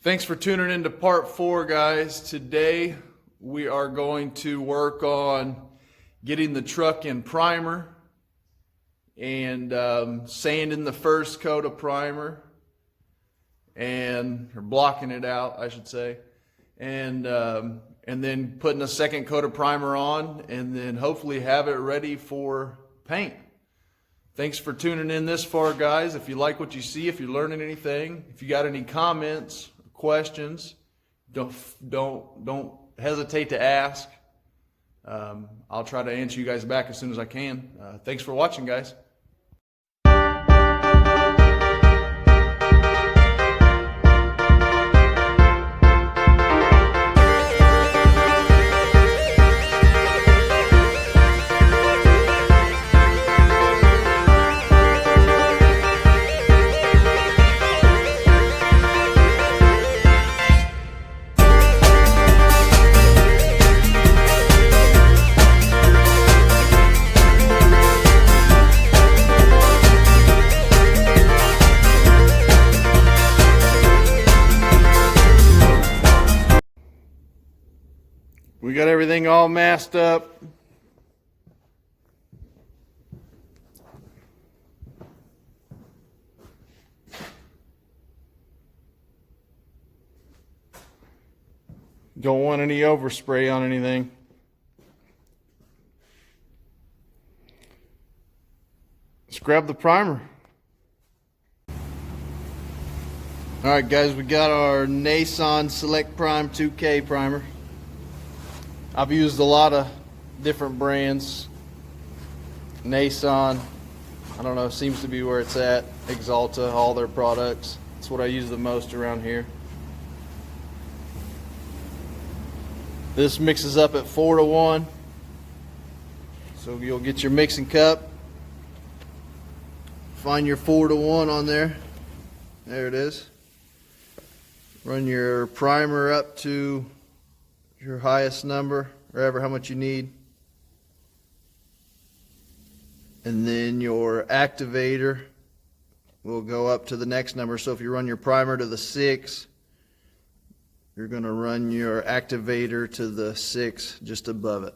Thanks for tuning into part 4, guys. Today we are going to work on getting the truck in primer and sanding the first coat of primer or blocking it out, I should say, and then putting a second coat of primer on, and then hopefully have it ready for paint. Thanks for tuning in this far, guys. If you like what you see, if you're learning anything, if you got any comments, questions, don't hesitate to ask. I'll try to answer you guys back as soon as I can. Thanks for watching, guys. We got everything all masked up. Don't want any overspray on anything. Let's grab the primer. All right, guys, we got our Nason Select Prime 2K primer. I've used a lot of different brands. Nason, I don't know, seems to be where it's at. Exalta, all their products. That's what I use the most around here. This mixes up at 4-to-1. So you'll get your mixing cup. Find your 4-to-1 on there. There it is. Run your primer up to your highest number, or how much you need. And then your activator will go up to the next number. So if you run your primer to the 6, you're going to run your activator to the 6 just above it.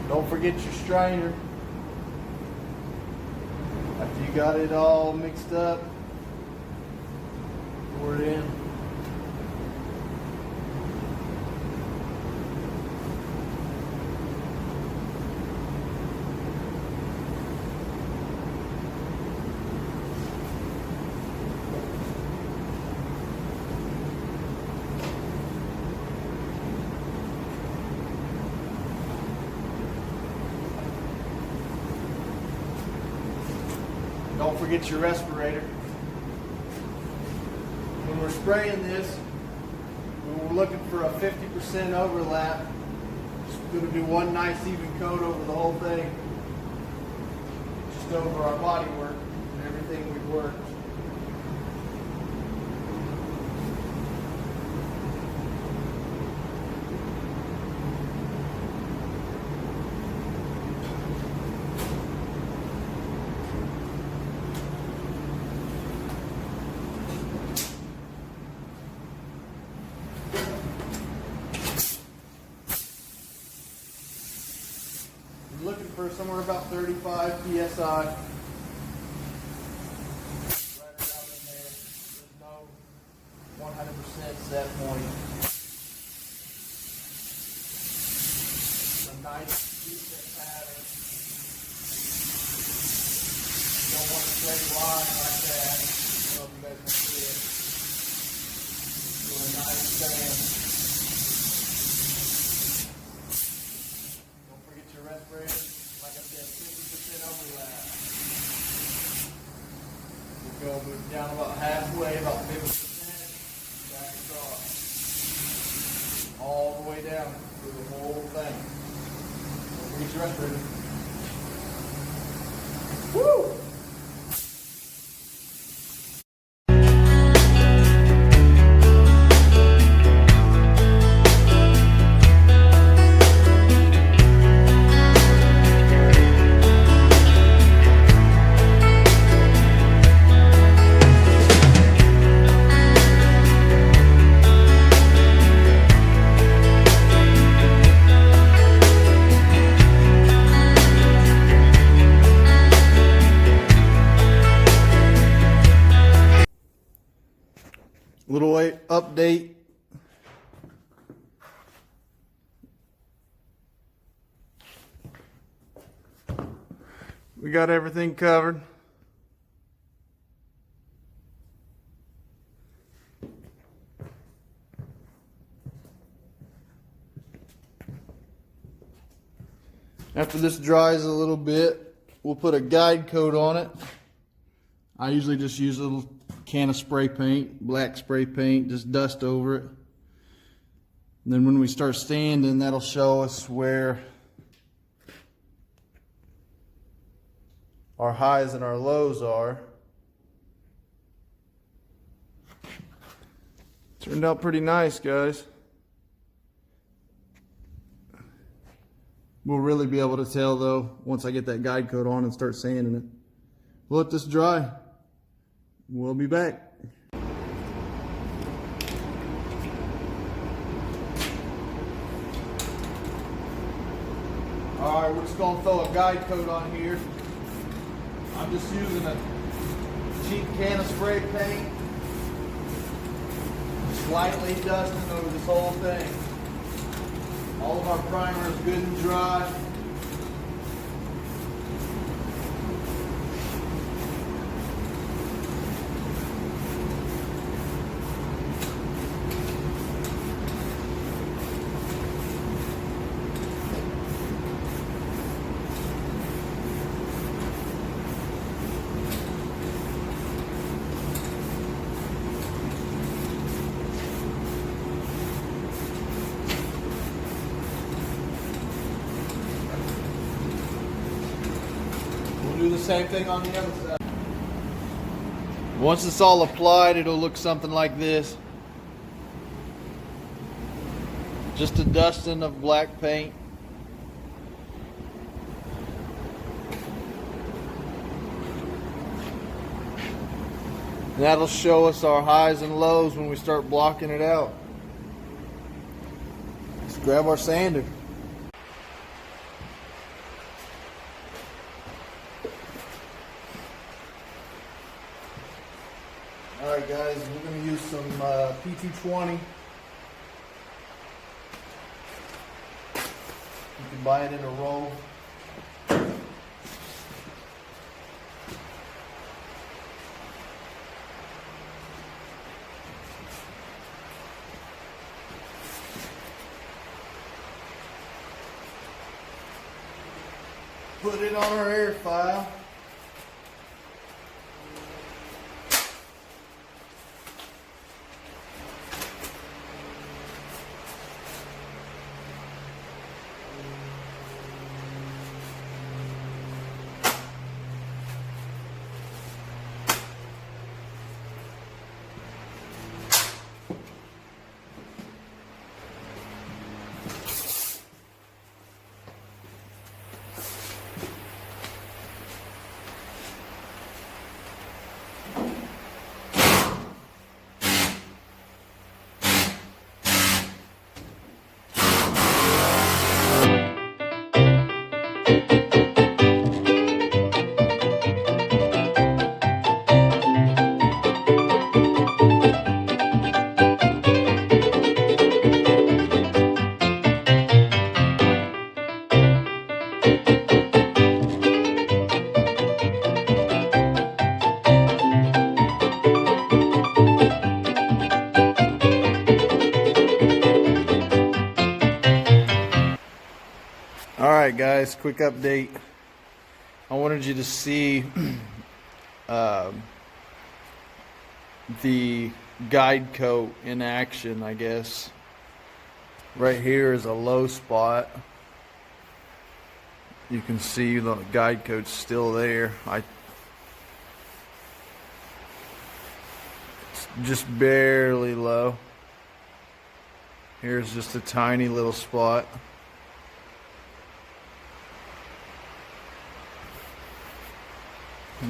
Don't forget your strainer. After you got it all mixed up, pour it in. Don't forget your respirator. When we're spraying this, we're looking for a 50% overlap. Just going to do one nice even coat over the whole thing. Just over our body work and everything we've worked. Looking for somewhere about 35 psi. Right around in there. There's no 100% set point. A nice decent pattern. You don't want a straight line like that. I don't know if you guys can see it. Do a nice band. Respirator, like I said, 50% overlap. We'll go down about halfway, about 50%, back across. All the way down through the whole thing. So reach your respirator. Woo! Little update. We got everything covered. After this dries a little bit, we'll put a guide coat on it. I usually just use a little can of spray paint, black spray paint, just dust over it. And then when we start sanding, that'll show us where our highs and our lows are. Turned out pretty nice, guys. We'll really be able to tell though once I get that guide coat on and start sanding it. We'll let this dry. We'll be back. Alright, we're just going to throw a guide coat on here. I'm just using a cheap can of spray paint. Slightly dusting over this whole thing. All of our primer is good and dry. Do the same thing on the other side. Once it's all applied, it'll look something like this. Just a dusting of black paint. That'll show us our highs and lows when we start blocking it out. Let's grab our sander. Alright guys, we're going to use some P220. You can buy it in a roll. Put it on our air file. guys, quick update. I wanted you to see the guide coat in action, I guess. Right here is a low spot. You can see the guide coat's still there. It's just barely low. Here's just a tiny little spot.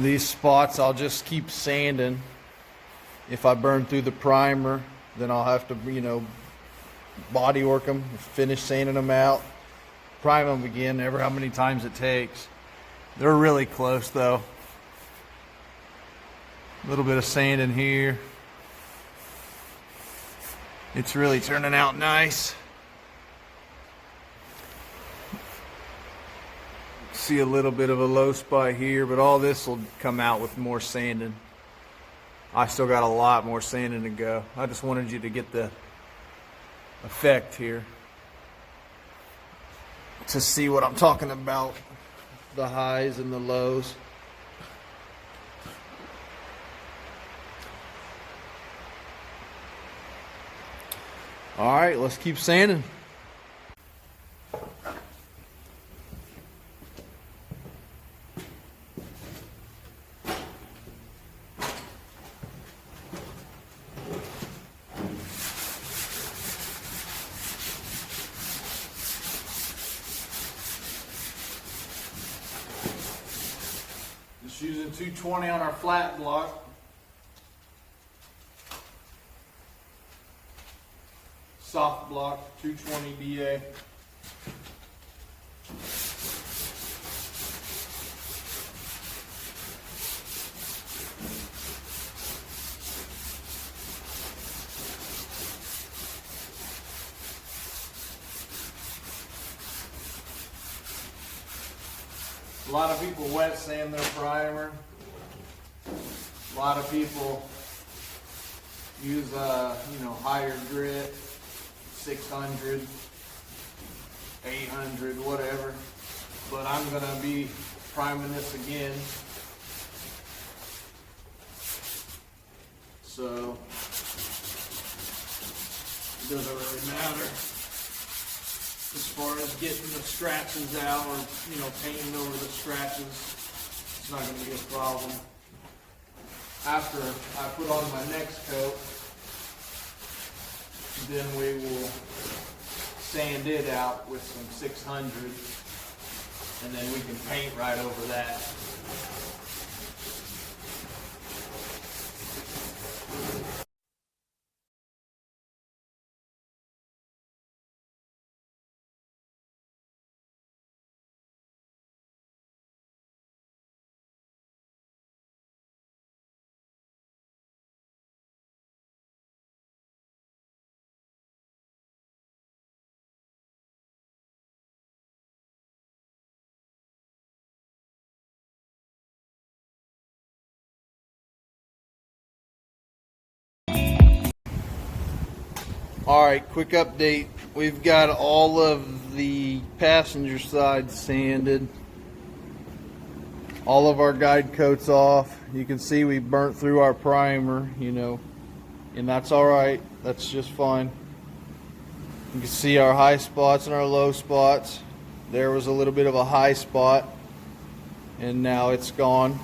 These spots I'll just keep sanding. If I burn through the primer, then I'll have to, body work them, finish sanding them out, prime them again, ever how many times it takes. They're really close though. A little bit of sand in here. It's really turning out nice. See a little bit of a low spot here, but all this will come out with more sanding. I still got a lot more sanding to go. I just wanted you to get the effect here to see what I'm talking about, the highs and the lows. All right, let's keep sanding. Just using 220 on our flat block. Soft block, 220 BA. A lot of people wet sand their primer. A lot of people use higher grit, 600, 800, whatever. But I'm gonna be priming this again. So it doesn't really matter as far as getting the scratches out or painting over the scratches. It's not gonna be a problem. After I put on my next coat, then we will sand it out with some 600, and then we can paint right over that. All right, quick update. We've got all of the passenger side sanded. All of our guide coats off. You can see we burnt through our primer, and that's all right. That's just fine. You can see our high spots and our low spots. There was a little bit of a high spot, and now it's gone.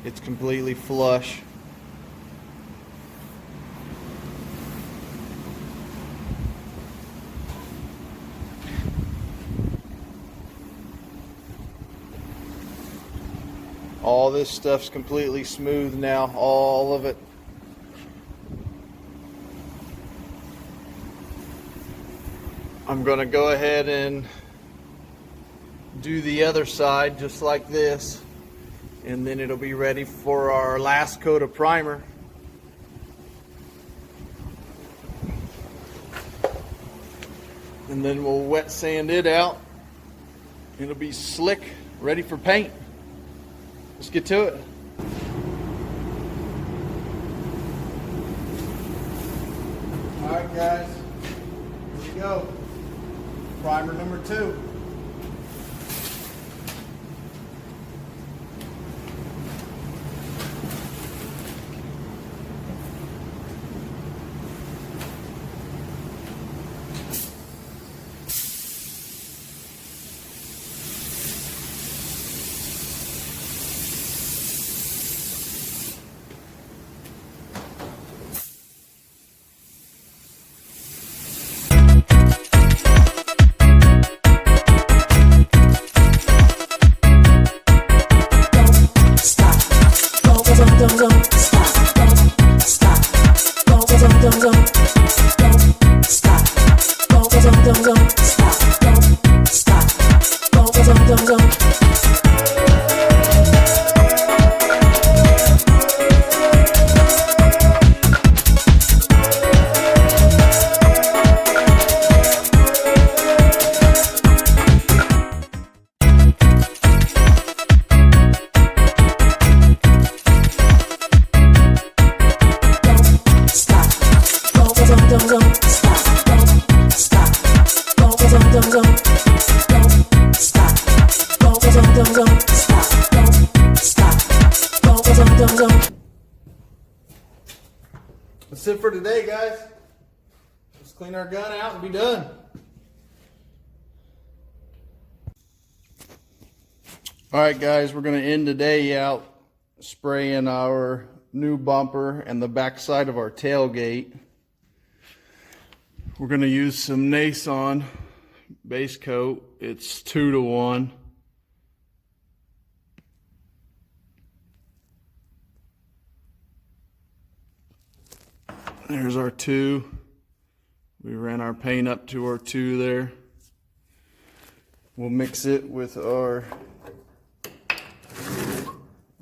It's completely flush. All this stuff's completely smooth now, all of it. I'm gonna go ahead and do the other side just like this, and then it'll be ready for our last coat of primer. And then we'll wet sand it out. It'll be slick, ready for paint. Let's get to it. All right, guys, here we go. Primer number 2. That's it for today, guys. Let's clean our gun out and be done. All right, guys, we're going to end the day out spraying our new bumper and the back side of our tailgate. We're going to use some Nason base coat. It's 2-to-1. There's our 2. We ran our paint up to our 2 there. We'll mix it with our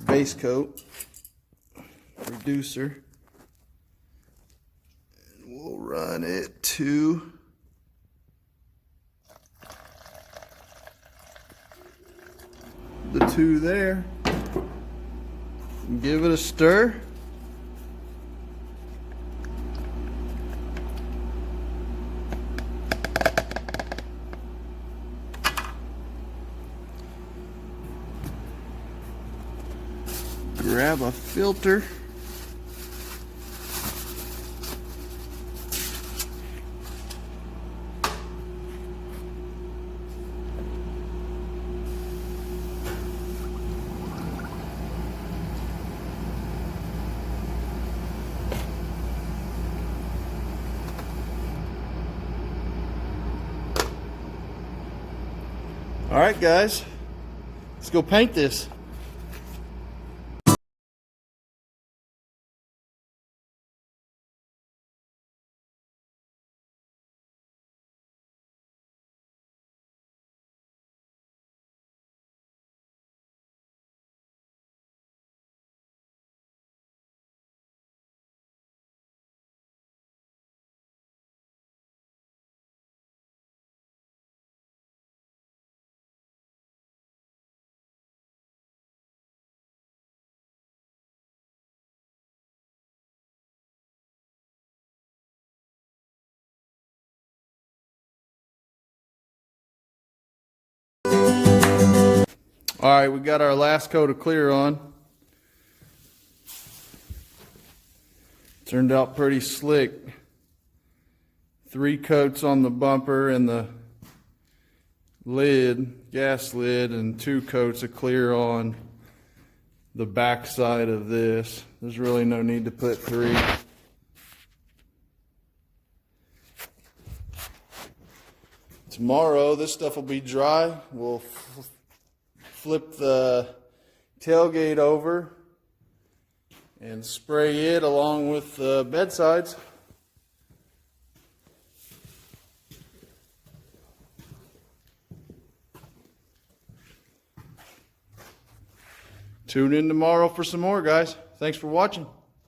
base coat reducer. And we'll run it to the 2 there. And give it a stir. Grab a filter. All right, guys, let's go paint this. All right, we got our last coat of clear on. Turned out pretty slick. 3 coats on the bumper and the lid, gas lid, and 2 coats of clear on the back side of this. There's really no need to put 3. Tomorrow, this stuff will be dry. We'll flip the tailgate over and spray it along with the bedsides. Tune in tomorrow for some more, guys. Thanks for watching.